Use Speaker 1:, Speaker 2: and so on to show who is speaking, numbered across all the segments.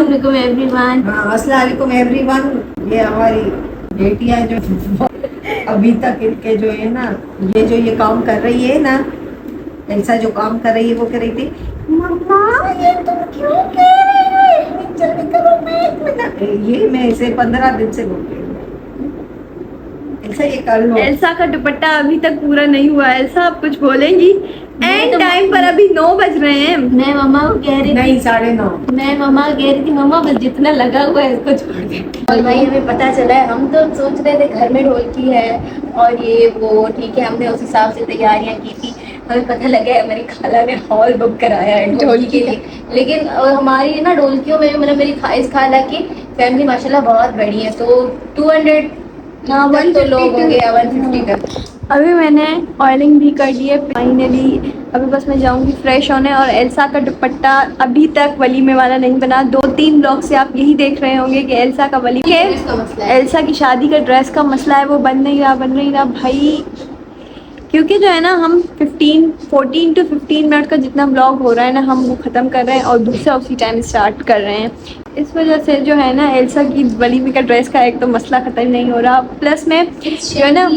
Speaker 1: अस्सलाम वालेकुम एवरीवन।
Speaker 2: हाँ, अस्सलाम वालेकुम एवरीवन। ये हमारी बेटियां जो अभी तक इनके जो है ना, ये काम कर रही है ना, ऐसा जो काम कर रही है वो कह रही थी, मम्मा ये तुम क्यों कह रहे हो, इतनी जल्दी करो, मैं 1 मिनट। ये मैं इसे 15 दिन से बोल रही हूँ, ऐसा ये कर लो।
Speaker 3: एल्सा का दुपट्टा अभी तक पूरा नहीं हुआ। एल्सा आप कुछ बोलेंगी? एंड टाइम पर अभी 9 बज रहे हैं।
Speaker 1: मैं मम्मा को कह रही थी,
Speaker 2: नहीं 9:30।
Speaker 1: मैं मम्मा को कह रही थी मम्मा बस जितना लगा हुआ है इसको छोड़ दे। और भाई हमें पता चला है, हम तो सोच रहे थे घर में ढोलकी है और ये वो ठीक है, हमने उस हिसाब से तैयारियां की थी। हमें पता लगा है हमारी खाला ने हॉल बुक कराया है ढोलकी के लिए। लेकिन हमारी ना ढोलकियों में मतलब मेरी इस खाला की फैमिली माशाल्लाह बहुत बड़ी है, तो 200 तो लोग होंगे या 150 तक।
Speaker 3: अभी मैंने ऑयलिंग भी कर दी है फाइनली। अभी बस मैं जाऊंगी फ्रेश होने। और एल्सा का दुपट्टा अभी तक वलीमे वाला नहीं बना। 2-3 ब्लॉग से आप यही देख रहे होंगे कि एल्सा का एल्सा की शादी का ड्रेस का मसला है, वो बन नहीं रहा भाई। क्योंकि जो है ना, हम 14 to 15 मिनट का जितना ब्लॉग हो रहा है ना, हम वो ख़त्म कर रहे हैं और दूसरा उसी टाइम स्टार्ट कर रहे हैं। इस वजह से जो है ना, एल्सा की वलीमे का ड्रेस का एक तो मसला ख़त्म नहीं हो रहा, प्लस में जो है ना,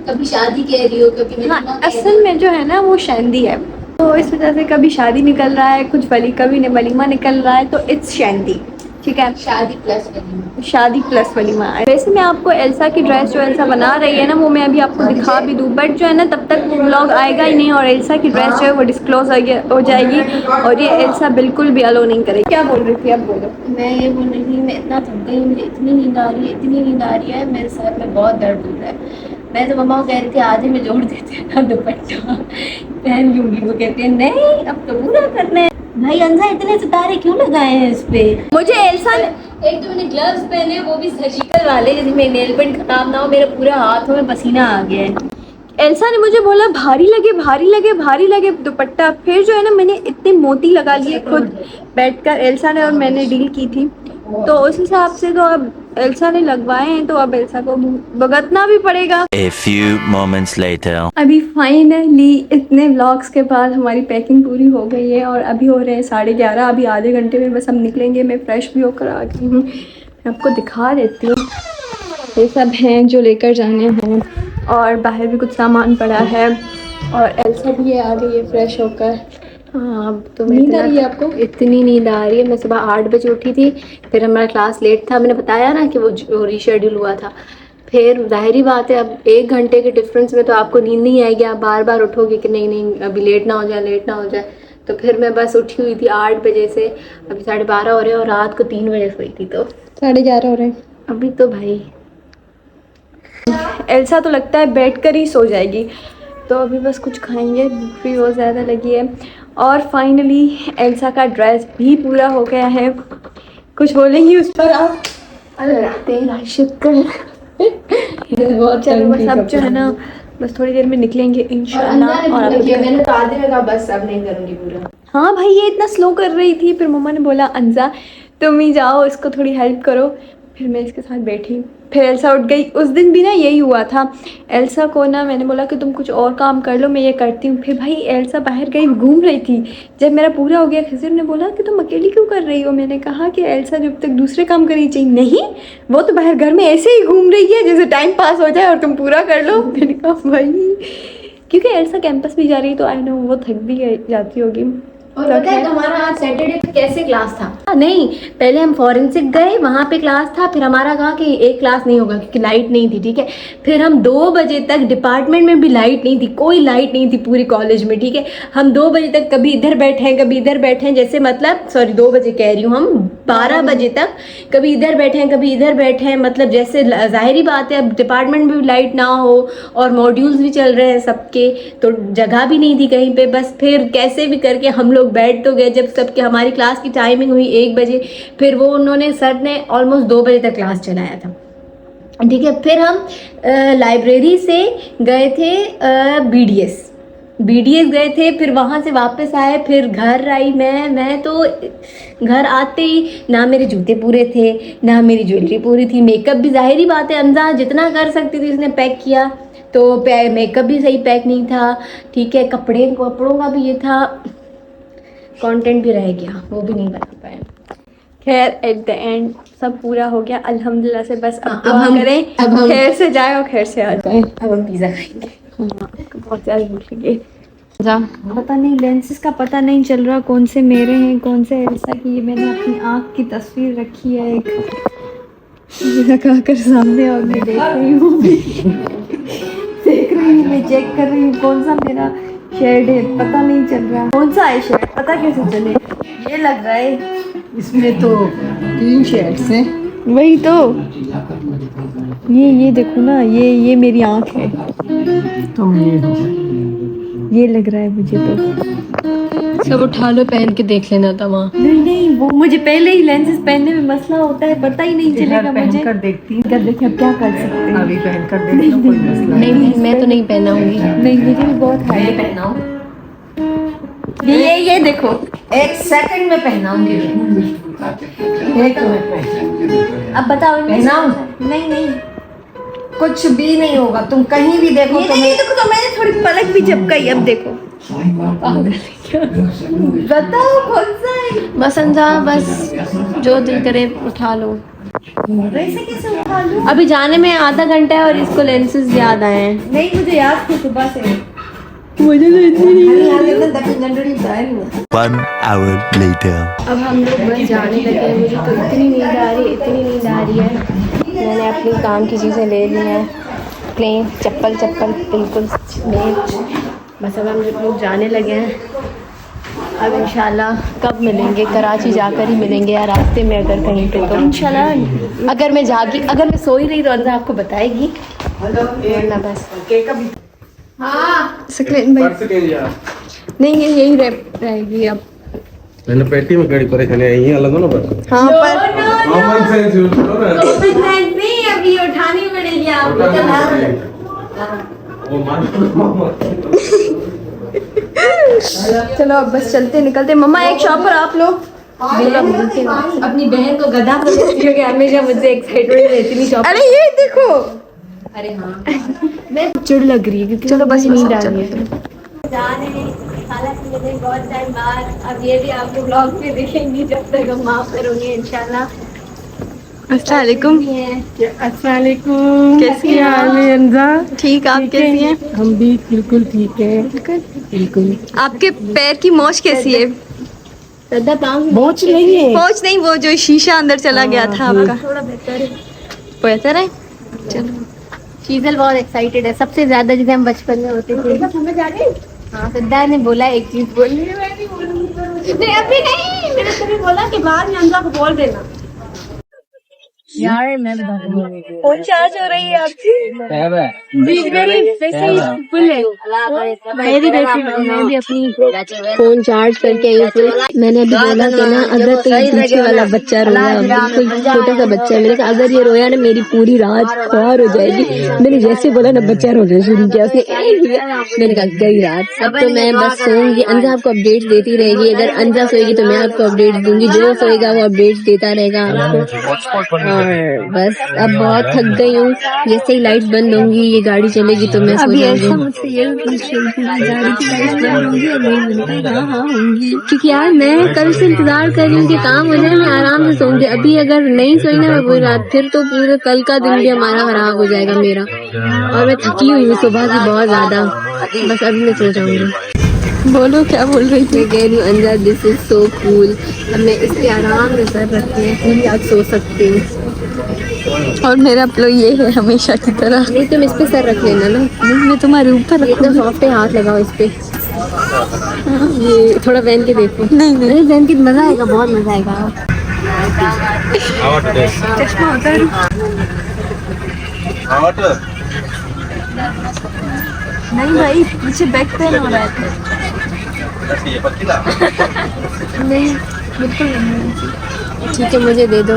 Speaker 1: कभी शादी कह रही हो, कभी
Speaker 3: हाँ असल में जो है ना वो शैंदी है, तो इस वजह से कभी शादी निकल रहा है, कुछ कभी वलीमा निकल रहा है, तो इट्स शैंदी, ठीक है। शादी प्लस वलीमा। वैसे मैं आपको एल्सा की ड्रेस जो एल्सा बना रही है ना, वो मैं अभी आपको दिखा भी दूँ, बट जो है ना तब तक वो व्लॉग आएगा ही नहीं और एल्सा की ड्रेस जो है वो डिस्क्लोज हो जाएगी और ये एल्सा बिल्कुल भी अलो नहीं करेगी। क्या बोल रही थी, अब बोलो।
Speaker 1: मैं ये बोल रही थी, मैं इतना थक गई, मुझे इतनी नींद आ रही है, मेरे सर में बहुत दर्द हो रहा है। मैं तो मम्मा को कह रही थी आधे में जोड़ देते हैं ना दुपट्टा पहन लूंगी, वो कहते हैं नहीं अब तो पूरा करना है। भाई अंजा इतने सितारे क्यों लगाए हैं इस पे?
Speaker 3: मुझे एल्सा ने
Speaker 1: एक तो मैंने ग्लव्स पहने, वो भी सर्जिकल वाले, जैसे मेरे नेल पेंट खराब ना हो, मेरे पूरे हाथों में पसीना आ गया है।
Speaker 3: एल्सा ने मुझे बोला भारी लगे दुपट्टा। फिर जो है ना, मैंने इतने मोती लगा लिए खुद बैठकर, एल्सा ने और मैंने डील की थी, तो उस हिसाब से तो अब एल्सा ने लगवाए हैं, तो अब एल्सा को भुगतना भी पड़ेगा।
Speaker 4: A few moments later.
Speaker 3: अभी फाइनली इतने व्लॉग्स के बाद हमारी पैकिंग पूरी हो गई है और अभी हो रहे हैं 11:30। अभी आधे घंटे में बस हम निकलेंगे। मैं फ्रेश भी होकर आ गई हूँ, मैं आपको दिखा देती हूँ। ये सब हैं जो लेकर जाने हैं और बाहर भी कुछ सामान पड़ा है और एल्सा भी आ गई है फ्रेश होकर। हाँ, तो नींद आ रही है आपको?
Speaker 1: इतनी नींद आ रही है। मैं सुबह 8 बजे उठी थी, फिर हमारा क्लास लेट था, मैंने बताया ना कि वो रीशेड्यूल हुआ था। फिर जाहिर ही बात है, अब 1 घंटे के डिफरेंस में तो आपको नींद नहीं आएगी, आप बार बार उठोगे कि नहीं अभी लेट ना हो जाए। तो फिर मैं बस उठी हुई थी 8 बजे से, अभी 12:30 हो रहे हैं और रात को 3 बजे सोई थी, तो
Speaker 3: 11:30 हो रहे हैं
Speaker 1: अभी। तो भाई
Speaker 3: एल्सा तो लगता है बैठ कर ही सो जाएगी, तो अभी बस कुछ खाएंगे, भूख भी बहुत ज़्यादा लगी है। और फाइनली एल्सा का ड्रेस भी पूरा हो गया है। कुछ बोलेंगी उस पर आप?
Speaker 1: अल्लाह तेरा शुक्र।
Speaker 3: चलो बस अब जो है ना, बस थोड़ी देर में निकलेंगे इंशाल्लाह। और
Speaker 1: मैंने तो आधे में कहा बस अब नहीं करूँगी पूरा।
Speaker 3: हाँ भाई, ये इतना स्लो कर रही थी, फिर मम्मा ने बोला अंजा तुम ही जाओ, इसको थोड़ी हेल्प करो। फिर मैं इसके साथ बैठी, फिर एल्सा उठ गई। उस दिन भी ना यही हुआ था, एल्सा को ना मैंने बोला कि तुम कुछ और काम कर लो, मैं ये करती हूँ। फिर भाई एल्सा बाहर गई, घूम रही थी। जब मेरा पूरा हो गया, खिज़र ने बोला कि तुम अकेली क्यों कर रही हो? मैंने कहा कि एल्सा जब तक दूसरे काम करनी चाहिए। नहीं, वो तो बाहर घर में ऐसे ही घूम रही है जैसे टाइम पास हो जाए और तुम पूरा कर लो। मैंने कहा भाई, क्योंकि एल्सा कैंपस भी जा रही है, तो आई नो वो थक भी जाती होगी।
Speaker 1: और पता है हमारा आज सैटरडे पे कैसे क्लास था? नहीं, पहले हम फॉरेंसिक गए, वहाँ पे क्लास था, फिर हमारा कहा कि एक क्लास नहीं होगा क्योंकि लाइट नहीं थी, ठीक है। फिर हम 2 बजे तक, डिपार्टमेंट में भी लाइट नहीं थी, कोई लाइट नहीं थी पूरी कॉलेज में, ठीक है। हम 2 बजे तक कभी इधर बैठे हैं कभी इधर बैठे हैं, जैसे मतलब 2 बजे कह रही हूँ, हम 12 बजे तक कभी इधर बैठे हैं कभी इधर बैठे हैं। मतलब जैसे जाहिर बात है, अब डिपार्टमेंट में भी लाइट ना हो और मॉड्यूल्स भी चल रहे हैं सबके, तो जगह भी नहीं थी कहीं पे। बस फिर कैसे भी करके हम लोग बैठ तो गए। जब सबके हमारी क्लास की टाइमिंग हुई 1 बजे, फिर वो उन्होंने सर ने ऑलमोस्ट 2 बजे तक क्लास चलाया था, ठीक है। फिर हम लाइब्रेरी से गए थे BDS गए थे, फिर वहाँ से वापस आए, फिर घर आई मैं तो घर आते ही ना मेरे जूते पूरे थे ना मेरी ज्वेलरी पूरी थी। मेकअप भी जाहिर ही बात है, अंजा जितना कर सकती थी उसने पैक किया, तो मेकअप भी सही पैक नहीं था, ठीक है। कपड़ों का भी ये था, कंटेंट भी रह गया, वो भी नहीं बना पाया।
Speaker 3: खैर एट द एंड सब पूरा हो गया अल्हम्दुलिल्लाह से। बस अब
Speaker 1: अब
Speaker 3: दुआ
Speaker 1: हम-
Speaker 3: करें
Speaker 1: अब हम-
Speaker 3: खैर से जाए और खैर से आ जाए।
Speaker 1: अब हम पिज़्ज़ा खाएंगे।
Speaker 3: बहुत ज़्यादा भूख लगी। पता नहीं लेंसेज का पता नहीं चल रहा कौन से मेरे हैं कौन से ऐसा कि ये मैंने अपनी आँख की तस्वीर रखी है एक लगा कर सामने और मैं देख रही हूँ मैं चेक कर रही हूँ कौन सा मेरा शेड है पता नहीं चल रहा कौन सा है शेड पता कैसे चले। ये लग रहा है
Speaker 2: इसमें तो 3 शेड्स हैं।
Speaker 3: वही तो ये देखो ना ये मेरी आँख है
Speaker 2: तुम
Speaker 3: ये लग रहा है मुझे तो।
Speaker 1: सब उठा लो पहन के देख लेना था वहाँ।
Speaker 3: नहीं वो मुझे पहले ही लेंसेज पहनने में मसला होता है पता ही नहीं चलेगा मुझे।
Speaker 2: पहनकर देखती हूँ।
Speaker 3: कर देखे अब क्या कर सकते हैं।
Speaker 2: अभी पहनकर देख लो, कोई मसला
Speaker 1: नहीं मैं तो नहीं पहनाऊंगी।
Speaker 3: नहीं मुझे भी बहुत हाई
Speaker 1: पहनाऊँ
Speaker 3: ये देखो
Speaker 2: 1 सेकंड में पहनाऊंगी। 1 मिनट
Speaker 3: अब बताओ इनमें से-
Speaker 2: पहनाऊं?
Speaker 3: नहीं
Speaker 2: कुछ भी नहीं होगा, तुम कहीं भी देखो
Speaker 3: ये
Speaker 2: तुम्हें।
Speaker 3: देखो तो मैंने थोड़ी पलक भी झपकाई अब देखो बताओ कौन सा है।
Speaker 1: बस अंजा बस जो दिल करे उठा लो।
Speaker 3: वैसे कैसे उठा लूं।
Speaker 1: अभी जाने में आधा घंटा है और इसको लेंसेज याद आए हैं।
Speaker 3: नहीं मुझे याद थी सुबह से।
Speaker 1: मुझे तो इतनी
Speaker 4: One hour later.
Speaker 1: अब हम लोग बस जाने लगे हैं। मुझे तो इतनी नींद आ रही है इतनी नींद आ रही है। मैंने अपनी काम की चीज़ें ले ली हैं अपने चप्पल बिल्कुल स्मेच। बस अब हम लोग जाने लगे हैं। अब इंशाल्लाह कब मिलेंगे कराची जाकर ही मिलेंगे या रास्ते में अगर कहीं पे तो इंशाल्लाह। अगर मैं सो ही रही तो अंदर आपको बताएगी वरना बस।
Speaker 3: सकलेन भाई नहीं ये यही रहेगी अब।
Speaker 5: मैंने पेटी में गड़ी परेशानी आई है अलग ना पर
Speaker 3: हाँ पर
Speaker 5: कॉमन सेंस यूज करो ना
Speaker 3: नहीं अभी उठानी पड़ेगी आपको।
Speaker 5: वो मान
Speaker 3: चलो अब बस चलते निकलते। मम्मा एक शॉप पर आप लोग
Speaker 1: अपनी बहन को गधा क्योंकि हमेशा मुझसे एक्साइटमेंट रहती नहीं शॉप।
Speaker 3: अरे ये देखो
Speaker 1: अरे हाँ मैं चिड़ लग रही है क्योंकि
Speaker 3: चलो बस
Speaker 1: नींद आ रही है।
Speaker 3: जा रहे हैं हालांकि मुझे बहुत टाइम बाद। अब ये भी आपको ब्लॉग में दिखेंगी जब तक हम वहाँ पर होंगे इंशाल्लाह। अस्सलाम वालेकुम।
Speaker 2: अस्सलाम वालेकुम।
Speaker 3: कैसी हाल है अंजा। ठीक आप कैसी हैं।
Speaker 2: हम भी बिल्कुल ठीक है। बिल्कुल
Speaker 3: आपके पैर की मोच कैसी है।
Speaker 2: पहुंच नहीं है।
Speaker 3: मोच नहीं वो जो शीशा अंदर चला गया था आपका थोड़ा बेहतर है। चलो
Speaker 1: शीतल बहुत एक्साइटेड है सबसे ज्यादा जैसे हम बचपन में होते थे। समझ आ गई। हाँ सिद्धार्थ ने बोला एक चीज बोलनी है मैं नहीं बोलूंगी। नहीं अभी नहीं मैंने तुम्हें बोला कि बाद में अंजा को बोल देना। यार मैं
Speaker 3: फोन चार्ज हो रही है आपकी।
Speaker 1: फुल है मैं भी अपनी फोन चार्ज करके आई हूँ। मैंने अभी बोला कि ना अगर कोई पीछे वाला बच्चा रोया बिल्कुल छोटा सा बच्चा है मैंने कहा अगर ये रोया ना मेरी पूरी रात ख्वार हो जाएगी। मैंने जैसे बोला ना बच्चा रोना शुरू किया उसने मैंने कहा गई रात। अब तो मैं बस सोऊंगी। अंजा आपको अपडेट देती रहेगी। अगर अंजा सोएगी तो मैं आपको अपडेट दूंगी। जो सोएगा वो अपडेट देता रहेगा आपको। और बस अब बहुत थक गई हूँ। जैसे ही लाइट्स बंद होंगी ये गाड़ी चलेगी तो मैं सो जाऊंगी। मुझसे ये पूछ रही थी गाड़ी की लाइट्स बंद होंगी और नहीं मिलता। हाँ होंगी क्योंकि यार मैं कल से इंतजार कर रही हूँ कि काम हो जाए मैं आराम से सोऊंगी। अभी अगर नहीं सोई ना मैं पूरी रात फिर तो पूरे कल का दिन भी हमारा खराब हो जाएगा मेरा। और मैं थकी हुई हूँ सुबह से बहुत ज्यादा। बस अभी मैं सो जाऊंगी।
Speaker 3: बोलो क्या बोल रही थी।
Speaker 1: मैं कह रही हूँ अंजा दिस इज सो कूल। अब मैं इस पे आराम से सर रख के पूरी आज सो सकती हूँ।
Speaker 3: और मेरा प्लो ये है हमेशा की तरह।
Speaker 1: नहीं तुम इस पे सर रख लेना ना।
Speaker 3: नहीं मैं तुम्हारे ऊपर
Speaker 1: एकदम सॉफ्ट है हाथ लगाओ इस पे। ये थोड़ा पहन के देखो।
Speaker 3: नहीं
Speaker 1: अरे पहन के मजा आएगा बहुत मजा आएगा।
Speaker 3: चश्मा उतार। नहीं भाई मुझे बैक पेन हो रहा है।
Speaker 1: नहीं बिल्कुल नहीं। ठीक है मुझे दे दो।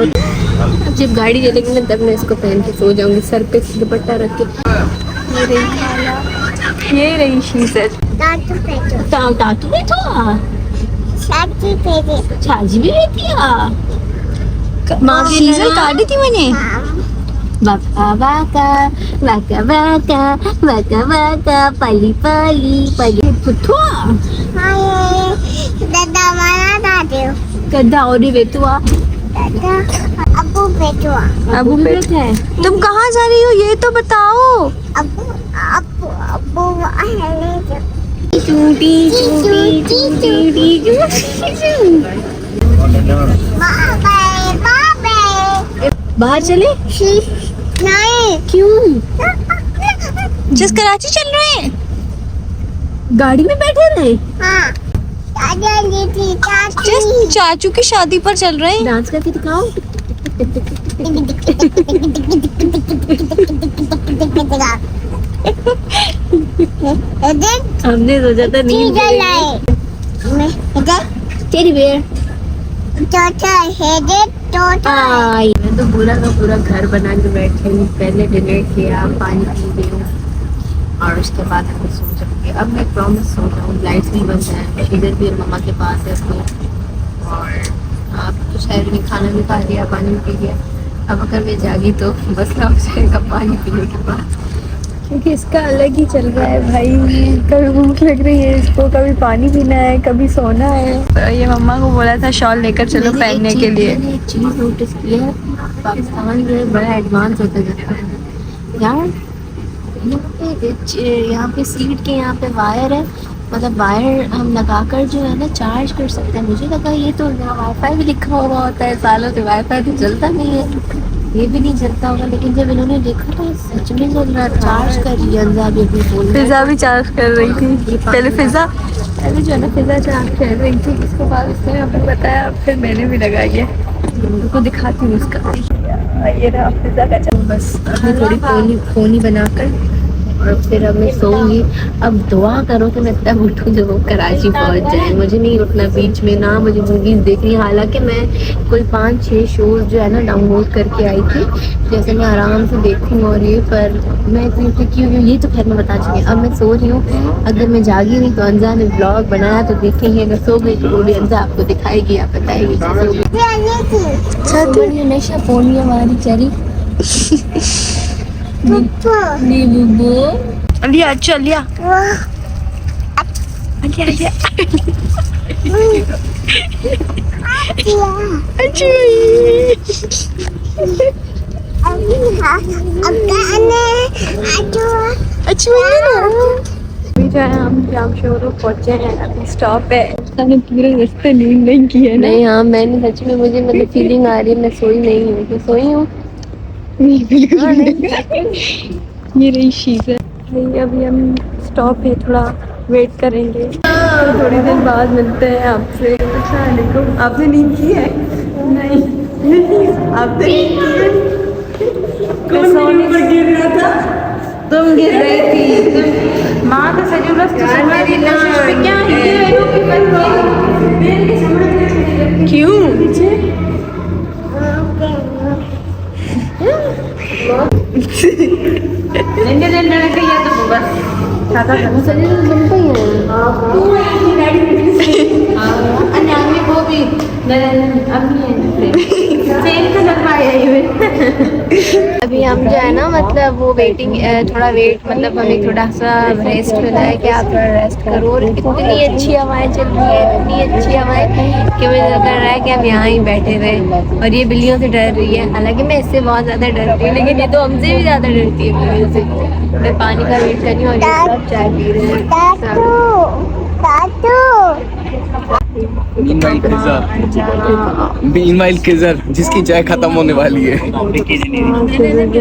Speaker 1: जब गाड़ी चलेगी ना तब मैं इसको पहन के सो जाऊंगी सर पे दुपट्टा रख के।
Speaker 3: ये रही शीशत।
Speaker 1: टाटू बैठो छाजी भी रहती है।
Speaker 3: माँ शीशत काटी थी मैंने।
Speaker 1: वाका वाका वाका वाका वाका वाका पली पली पली पुथुआ गद्दा और बेतुआ
Speaker 6: अबू बेटवा
Speaker 3: अबू बेट
Speaker 1: है
Speaker 3: तुम कहाँ जा रही हो ये तो बताओ।
Speaker 6: अबू अबू अबू है
Speaker 1: चूटी चूटी चूटी बाहर चले
Speaker 6: नहीं
Speaker 1: क्यों
Speaker 3: जिस कराची चल रहे हैं
Speaker 1: गाड़ी में बैठे रहे
Speaker 6: हाँ दादा लीटी
Speaker 3: जिस चाचू की शादी पर चल रहे हैं।
Speaker 1: डांस करके दिखाओ हमने सोचा था नींद टेडी बियर आई मैं तो पूरा का पूरा घर बना के बैठी हूँ। पहले डिनर किया पानी पी रही हूँ और उसके बाद हमें सो जाऊँगी। अब मैं प्रॉमिस सो जाऊँ। लाइट्स भी बंद है इधर भी मम्मा के पास है अपनी और आप तो शायद नहीं खाना भी खा लिया पानी भी पी लिया। अब अगर मैं जागी तो बस ना हो जाएगा पानी पीने के बाद
Speaker 3: क्योंकि इसका अलग ही चल रहा है भाई। कभी भूख लग रही है इसको कभी पानी पीना है कभी सोना है। तो ये मम्मा को बोला था शॉल लेकर चलो पहनने के लिए।
Speaker 1: मैंने एक चीज़ नोटिस की है पाकिस्तान जो है बड़ा एडवांस होता जा रहा है यार। यहाँ पे सीट के यहाँ पे वायर है मतलब वायर हम लगाकर जो है ना चार्ज कर सकते हैं। मुझे लगा ये तो यहाँ वाईफाई भी लिखा हुआ होता है सालों से वाईफाई तो चलता नहीं है ये भी नहीं चलता होगा। लेकिन जब इन्होंने देखा तो सच में चल रहा है। चार्ज कर रही है अंजा भी अपनी फोन
Speaker 3: फिजा भी चार्ज कर रही थी। पहले फिजा पहले जो है ना फिजा चार्ज कर रही थी उसके बाद उसने हमें बताया फिर मैंने भी लगाई है। उनको दिखाती हूँ उसका ये रहा फिजा का चार्ज।
Speaker 1: बस अपनी थोड़ी फोनी बनाकर और फिर अब मैं सोऊंगी। अब दुआ करो कि मैं तब उठूँ जब वो कराची पहुंच जाए। मुझे नहीं उठना बीच में ना मुझे मूवीज़ देखनी। हालांकि मैं कोई 5-6 शोज जो है ना डाउनलोड करके आई थी जैसे मैं आराम से देखूँ और ये पर मैं इतनी थकी हुई हूँ। ये तो खैर मैं बता चुकी हूँ। अब मैं सो रही हूँ। अगर मैं जागी नहीं तो अंजा ने ब्लॉग बनाया तो देखेंगे। अगर सो गई तो पूरी अंजा आपको दिखाएगी आप बताएगी सो गई। हमेशा फोन हमारी चरी
Speaker 3: लिया अच्छा लिया अभी जो है हम जाम शोरूम पहुंचे हैं। अभी स्टॉप है। मैंने पूरे रास्ते नींद नहीं की है ना।
Speaker 1: नहीं हाँ मैंने सच में मुझे मतलब फीलिंग आ रही है मैं सोई नहीं हूँ तो सोई हूँ
Speaker 3: नहीं बिल्कुल नहीं। ये रही चीज़ है भाई। अभी हम स्टॉप है थोड़ा वेट करेंगे तो थोड़ी देर बाद मिलते हैं आपसे। अस्सलाम वालेकुम। आपने नींद की है? नहीं आपने नींद की है? कौन सोने पर गिर रहा था?
Speaker 1: तुम गिर रही थी माँ का सजूरस
Speaker 3: क्यों?
Speaker 1: अभी हम जो है ना मतलब वो वेटिंग थोड़ा वेट मतलब हमें थोड़ा सा रेस्ट मिला है कि आप थोड़ा रेस्ट करो। और इतनी अच्छी हवाएं चल रही है इतनी अच्छी हवाएं कि मुझे लग रहा है कि हम यहाँ ही बैठे रहे। और ये बिल्लियों से डर रही है हालांकि मैं इससे बहुत ज़्यादा डरती हूँ लेकिन ये तो हमसे भी ज़्यादा डरती है बिल्लियों से। मैं पानी का वेट कर रही हूँ और ये सब चाय पी रहे हैं।
Speaker 5: मीनवाइल किजर जिसकी चाय खत्म होने वाली है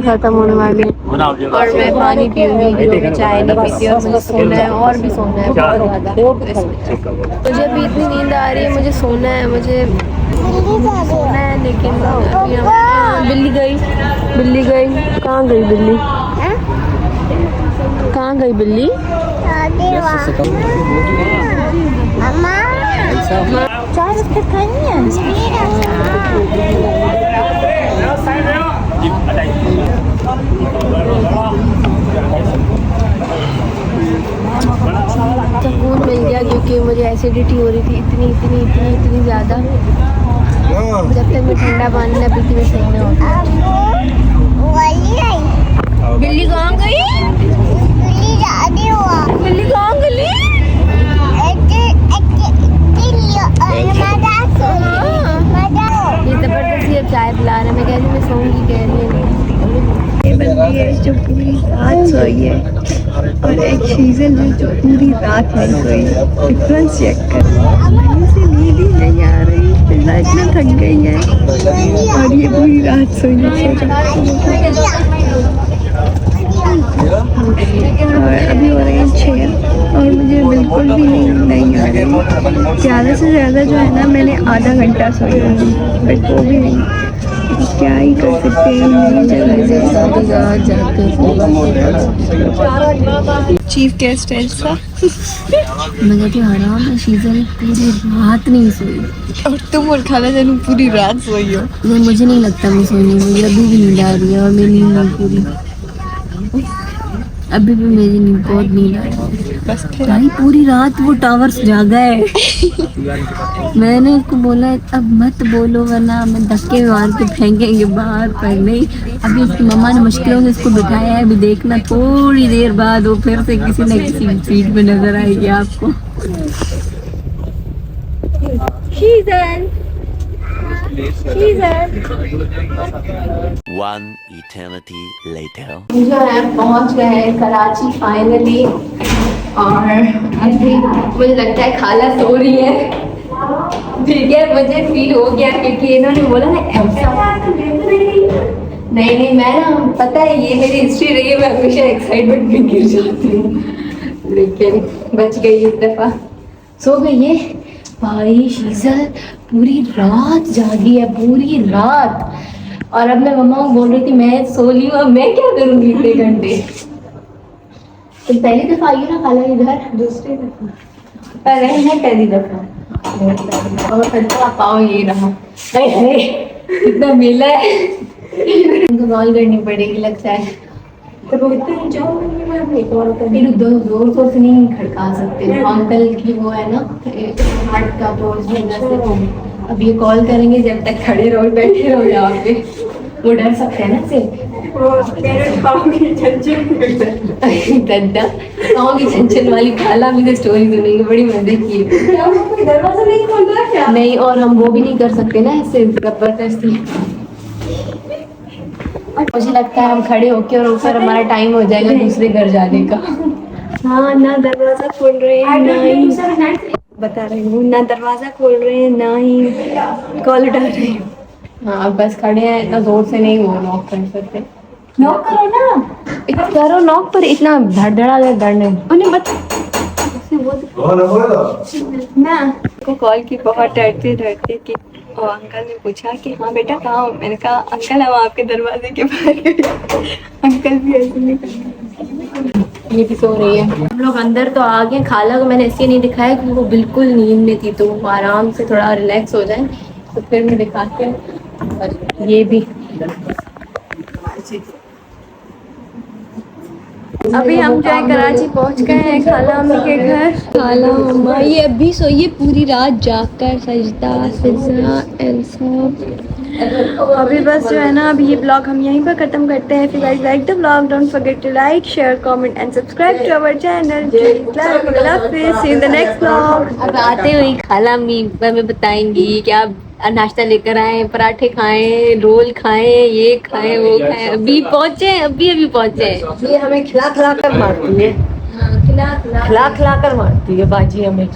Speaker 1: खत्म होने वाली है और मैं पानी पीऊंगी जो भी चाय नहीं पीती और मुझे सोना है और भी सोना है बहुत ज़्यादा। मुझे अभी इतनी नींद आ रही है मुझे सोना है मुझे सोना है लेकिन बिल्ली गई कहाँ गई बिल्ली कहाँ गई बिल्ली?
Speaker 6: चाय बिस्किट खानी है?
Speaker 1: सुकून मिल गया क्योंकि मुझे एसिडिटी हो रही थी इतनी ज़्यादा। जब तक मैं ठंडा पानी ना पीती मैं सही ना होती। बिल्ली कहाँ गई? बिल्ली कहाँ गई? ये जबरदस्ती अब चाय पिला रहे हैं। मैं कह रही मैं सोऊंगी, कह रही है
Speaker 3: ये बंदी है जो पूरी रात सोई है और एक शीजन है जो पूरी रात नहीं सोई है। डिफरेंस चेक कर, मुझे से नींद ही नहीं आ रही, फिर इतना थक गई है और ये पूरी रात सोई है। और अभी हो रहे हैं 6 और मुझे बिल्कुल भी नींद नहीं आ रही। ज़्यादा से ज़्यादा जो है ना मैंने आधा घंटा सोया है, बट वो भी नहीं। क्या ही कर सकते हैं, नई जगह चीफ गेस्ट एल्सा।
Speaker 1: मैं कहती हूँ हराम है, शीजन पूरी रात नहीं सोई
Speaker 3: और तुम और खाला जानू पूरी रात सोई हो।
Speaker 1: नहीं, मुझे नहीं लगता मैं सोई हूँ, मुझे अभी भी नींद आ रही है और मेरी नींद नहीं पूरी, अभी भी मेरी नींद बहुत नींद आ रही है।
Speaker 3: बस फिर
Speaker 1: भाई पूरी रात वो टावर्स जागा है। मैंने उसको बोला अब मत बोलो वरना हमें धक्के मार के फेंकेंगे बाहर, पर नहीं। अभी उसकी मम्मा ने मुश्किलों से इसको बिठाया है, अभी देखना थोड़ी देर बाद वो फिर से किसी न किसी फीड में नजर आएगी आपको।
Speaker 4: One eternity later.
Speaker 1: जो है पहुंच गए हैं कराची फाइनली, और अभी मुझे लगता है खाला सो रही है। ठीक है, मुझे फील हो गया क्योंकि इन्होंने बोला ना ऐसा। नहीं मैं ना, पता है ये मेरी हिस्ट्री रही है, मैं हमेशा एक्साइटमेंट में गिर जाती हूँ, लेकिन बच गई इस दफा। सो गई है भाई, शीजल पूरी रात जागी है, पूरी रात। और अब मैं मम्मा को बोल रही थी मैं सो ली हूँ, अब मैं क्या करूँगी इतने घंटे। तो पहली दफा आई ना खाला के घर? दूसरी दफा पर है, पहली दफा। और अच्छा पाओ ये रहा, इतना मेला है। उनको कॉल करनी पड़ेगी लगता है, तो वो इतने जोर जोर से नहीं खड़का सकते। अंकल की वो है ना हार्ट का, तो उस वजह से अब ये कॉल करेंगे, जब तक खड़े रहो बैठे रहो यहाँ पे, वो डर सकते हैं ना से। पाँव की छंछन वाली खाला मुझे स्टोरी सुनेंगे, बड़ी मजे की। दरवाजा नहीं खोल रहा क्या? नहीं, और हम वो भी नहीं कर सकते ना इससे जबरदस्ती। मुझे लगता है हम खड़े होके और ऊपर हमारा टाइम हो जाएगा दूसरे घर जाने का।
Speaker 3: हाँ, ना दरवाजा खोल रहे हैं ना ही, बता रही हूँ, ना दरवाजा खोल रहे हैं ना ही कॉल उठा रहे हैं।
Speaker 1: हाँ बस खड़े हैं, इतना जोर से नहीं वो नॉक कर सकते। नॉक करो ना, करो नॉक, पर इतना धड़धड़ा दर्द नहीं। उन्हें
Speaker 3: ना को कॉल की, बहुत डरते डरते कि और अंकल ने पूछा कि हाँ बेटा कहाँ हो? मैंने कहा अंकल हम आपके दरवाजे के बाहर गए। अंकल भी ऐसे नहीं करते।
Speaker 1: ये भी सो रही है। हम लोग अंदर तो आ गए। खाला को मैंने इसलिए नहीं दिखाया क्योंकि वो बिल्कुल नींद में थी, तो वो आराम से थोड़ा रिलैक्स हो जाए, तो फिर मैं दिखाती हूँ। ये भी
Speaker 3: अभी हम जो है कराची पहुंच गए हैं खाला अम्मी के घर। खाला अम्मा ये अभी सोइए पूरी रात जागकर, सजदा फिजा एल्सा। अभी बस जो है ना, अभी ये ब्लॉग हम यहीं पर ख़त्म करते हैं। If you guys like the vlog, don't forget to like, share, comment and subscribe to our channel. Love you. See you in the next vlog.
Speaker 1: अब आते हुए खाला अम्मी हमें बताएंगी कि आप नाश्ता लेकर आए, पराठे खाएं, रोल खाएं, ये खाएं, वो खाएं। अभी पहुंचे, अभी पहुंचे।
Speaker 2: ये हमें खिला खिला कर मारती है, खिला खिला कर मारती है बाजी हमें।